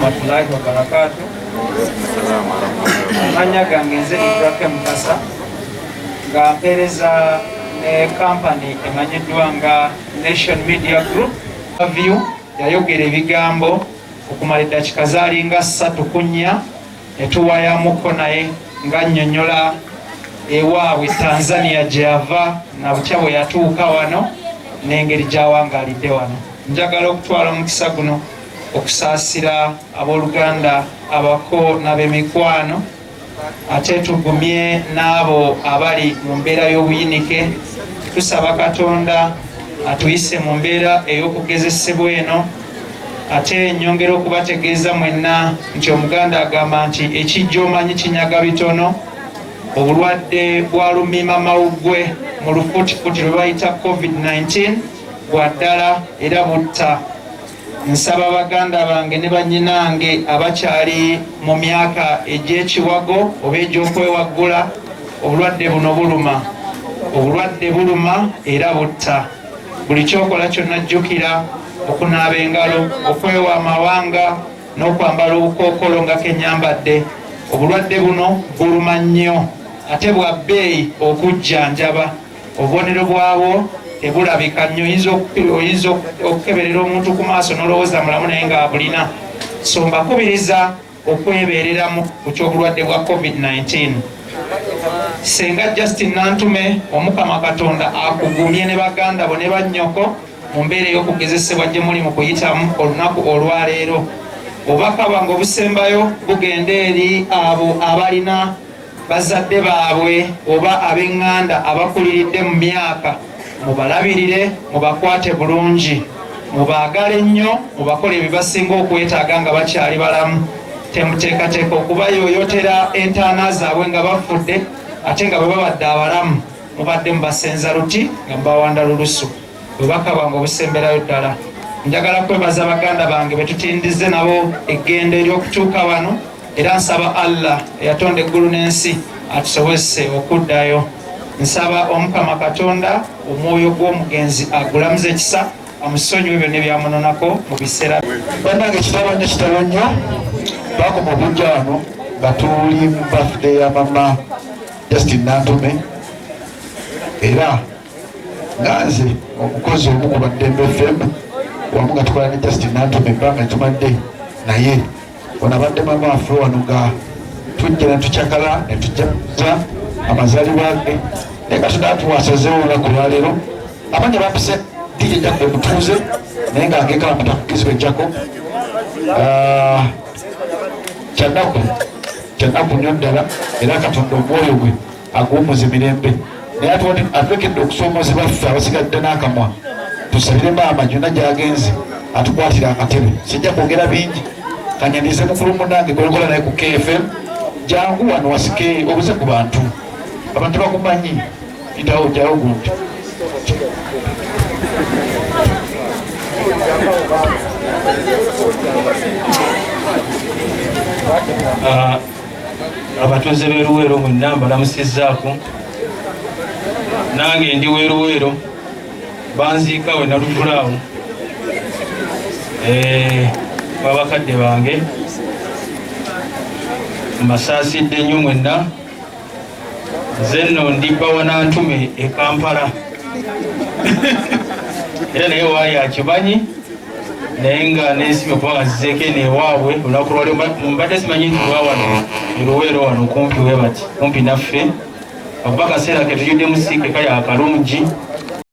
warahmatullahi wabarakatuh. Amanya gange nze Ibrahim Mukasa nga mpereza company emanyiddwa nga Nation Media Group. View yayogera ebigambo okumala eddakiika zaalinga 3 ku 4 netuwayamuko naye nga nnyonnyola ewaabwe Tanzania gye yava na bukya bwe yatuuka wano n'engeri gy'awangaalidde wano. Njagala okutwala omukisa guno okusaasira abooluganda abako n'ab'emikwano ate tugumye n'abo abali mu mbeera y'obuyinike. Tusaba Katonda atuyise mu mbeera ey'okugezesebwa eno. Ate nyongera okubategeeza mwenna nti omuganda agamba nti ekijja omanyi kinyaga bitono. Obulwadde bwa lumima mawuggwe mu lufutifuti lwe bayita COVID-19 bwa ddala era butta. Nsaba baganda bange ne bannyinange abakyali mu myaka egy'ekiwago oba egy'okwewaggula, obulwadde buno buluma. Obulwadde buluma era butta. Buli kyokola kyonna jjukira okunaaba engalo, okwewa amawanga n'okwambala obukookolo nga kenyambadde. Obulwadde buno buluma nnyo ate bwa bbeeyi okujjanjaba. Obubonero bwabwo tebulabika nnyo. Oyinza okukeberera omuntu ku maaso n'olowooza mulamu naye nga abulina. So mbakubiriza okwebeereramu ku ky'obulwadde bwa COVID-19. Senga Justin Nantume Omukama Katonda akugumye ne baganda bo ne bannyoko mu mbeera ey'okugezesebwa gye muli mu kuyitamu olunaku olwaleero. Obubaka bwange obusembayo bugenda eri abo abalina bazadde baabwe oba ab'eŋŋanda abakuliridde mu myaka. Mubalabirire, mubakwate bulungi, mubaagale nnyo, mubakole ebibasinga okwetaaga nga bakyali balamu. Temuteekateeka okubayooyotera entaana zaabwe nga bafudde ate nga bwe babadde abalamu mubadde mubasenza luti nga mubawanda lulusu. Obubaka bwange obusemberayo ddala. Njagala kwebaza baganda bange betutindize nabo eggendo ery'okutuuka wano, era nsaba Allah eyatonda eggulu n'ensi atusobozese okuddayo. Nsaba Omukama Katonda omwoyo gw'omugenzi agulamuze ekisa, amusonyiwe byonna ebyamunonako mu biseera. Bannange kitalo nnyo bakoma obujja wano nga tuli mu birthday ya mama Justin Nantume, era nga nze omukozi omu ku Baddembe FM wamu nga tukola ne Justin Nantume ebbanga tumadde naye ono abadde mama waffe wano nga tujja ne tukyakala ne tujjaza amazaalibwa ge. Naye Katonda atuwasazeewo olunaku lwaleero abanye bampise DJ Jacob Mutuuze naye nga ageekala mutakukizibwa Jacob. Kyanaku nnyo ddala era Katonda omwoyo gwe aguwummuza emirembe. Naye atuwekedde okusoomozebwa ffe abasigadde n'akamwa. Tusabire maama gyonna gy'agenze atukwatira akatebe. Sijja kwogera bingi, kanyanize mukulu munnange gwekola naye ku KFM. Jangu wano wasike obuze ku bantu, abantu bakumanyi, itawo jawo gundi. Abatuuze b'Eruweero mwenna mbalamusizzaako. Nange ndi w'Eruweero, banziika we nalugulaawo w'abakadde bange. Mbasaasidde nnyo mwenna. Nze nno ndi Bbawa Nantume e Kampala era naye waayo akimanyi naye nga neesibye okuba nga zizeeko eno ewaabwe olunaku lwaleero. Mbadde simanyi nti lwawano Eruweero wano kumpi we bati kumpi naffe. Akuba kaseera ke tujjudde musiike kaya akalungi